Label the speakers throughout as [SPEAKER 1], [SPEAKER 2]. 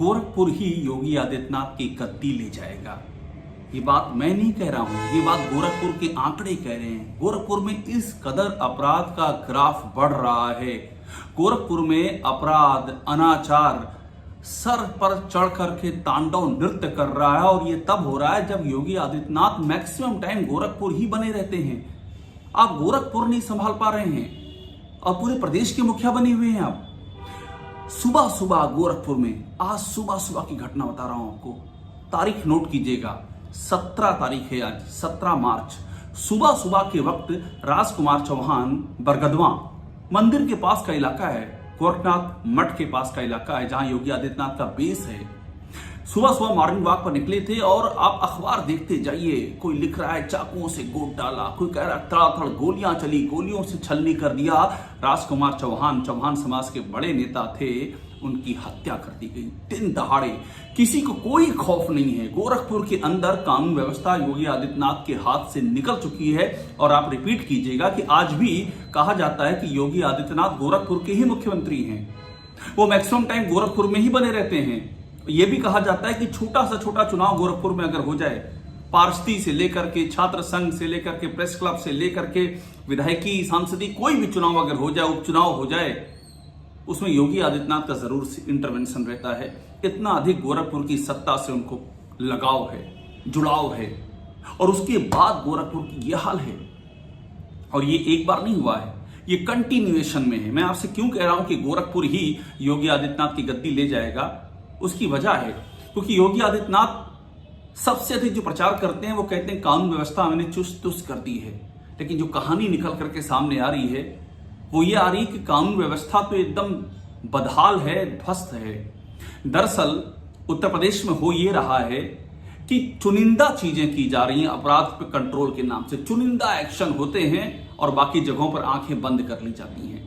[SPEAKER 1] गोरखपुर ही योगी आदित्यनाथ की गद्दी ले जाएगा। ये बात मैं नहीं कह रहा हूं, ये बात गोरखपुर के आंकड़े कह रहे हैं। गोरखपुर में इस कदर अपराध का ग्राफ बढ़ रहा है, गोरखपुर में अपराध अनाचार सर पर चढ़ करके तांडव नृत्य कर रहा है। और ये तब हो रहा है जब योगी आदित्यनाथ मैक्सिमम टाइम गोरखपुर ही बने रहते हैं। आप गोरखपुर नहीं संभाल पा रहे हैं और पूरे प्रदेश के मुखिया बने हुए हैं आप। सुबह सुबह गोरखपुर में, आज सुबह सुबह की घटना बता रहा हूं आपको, तारीख नोट कीजिएगा, 17 तारीख है आज, 17 मार्च। सुबह सुबह के वक्त राजकुमार चौहान बरगदवा मंदिर के पास का इलाका है, गोरखनाथ मठ के पास का इलाका है जहां योगी आदित्यनाथ का बेस है। सुबह सुबह मॉर्निंग वॉक पर निकले थे और आप अखबार देखते जाइए, कोई लिख रहा है चाकुओं से गोद डाला, कोई कह रहा है तड़ातड़ गोलियां चली, गोलियों से छलनी कर दिया। राजकुमार चौहान समाज के बड़े नेता थे, उनकी हत्या कर दी गई दिन दहाड़े। किसी को कोई खौफ नहीं है। गोरखपुर के अंदर कानून व्यवस्था योगी आदित्यनाथ के हाथ से निकल चुकी है। और आप रिपीट कीजिएगा कि आज भी कहा जाता है कि योगी आदित्यनाथ गोरखपुर के ही मुख्यमंत्री हैं, वो मैक्सिमम टाइम गोरखपुर में ही बने रहते हैं। यह भी कहा जाता है कि छोटा सा छोटा चुनाव गोरखपुर में अगर हो जाए, पार्षदी से लेकर के छात्र संघ से लेकर के प्रेस क्लब से लेकर के विधायकी सांसदी, कोई भी चुनाव अगर हो जाए, उपचुनाव हो जाए, उसमें योगी आदित्यनाथ का जरूर इंटरवेंशन रहता है। इतना अधिक गोरखपुर की सत्ता से उनको लगाव है, जुड़ाव है। और उसके बाद गोरखपुर की यह हाल है। और ये एक बार नहीं हुआ है, ये कंटिन्यूएशन में है। मैं आपसे क्यों कह रहा हूं कि गोरखपुर ही योगी आदित्यनाथ की गद्दी ले जाएगा, उसकी वजह है क्योंकि योगी आदित्यनाथ सबसे अधिक जो प्रचार करते हैं वो कहते हैं कानून व्यवस्था हमने चुस्त दुरुस्त कर दी है। लेकिन जो कहानी निकल करके सामने आ रही है वो ये आ रही है कि कानून व्यवस्था तो एकदम बदहाल है, ध्वस्त है। दरअसल उत्तर प्रदेश में हो ये रहा है कि चुनिंदा चीजें की जा रही हैं अपराध पे कंट्रोल के नाम से। चुनिंदा एक्शन होते हैं और बाकी जगहों पर आंखें बंद कर ली जाती हैं।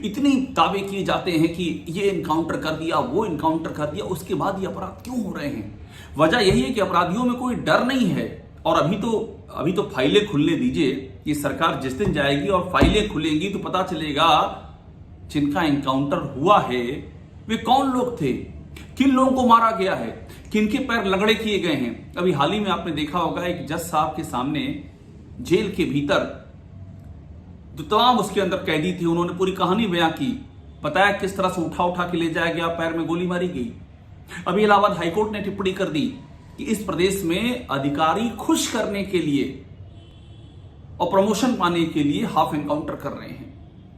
[SPEAKER 1] इतनी दावे किए जाते हैं कि ये इनकाउंटर कर दिया, वो इनकाउंटर कर दिया, उसके बाद ये अपराध क्यों हो रहे हैं? वजह यही है कि अपराधियों में कोई डर नहीं है। और अभी तो फाइलें खुलने दीजिए। ये सरकार जिस दिन जाएगी और फाइलें खुलेंगी तो पता चलेगा जिनका एनकाउंटर हुआ है वे कौन लोग थे, किन लोगों को मारा गया है, किनके पैर लगड़े किए गए हैं। अभी हाल ही में आपने देखा होगा एक जज साहब के सामने जेल के भीतर जो तमाम उसके अंदर कैदी थे, उन्होंने पूरी कहानी बयां की, बताया किस तरह से उठा उठा के ले जाया गया, पैर में गोली मारी गई। अभी इलाहाबाद हाईकोर्ट ने टिप्पणी कर दी कि इस प्रदेश में अधिकारी खुश करने के लिए और प्रमोशन पाने के लिए हाफ एनकाउंटर कर रहे हैं।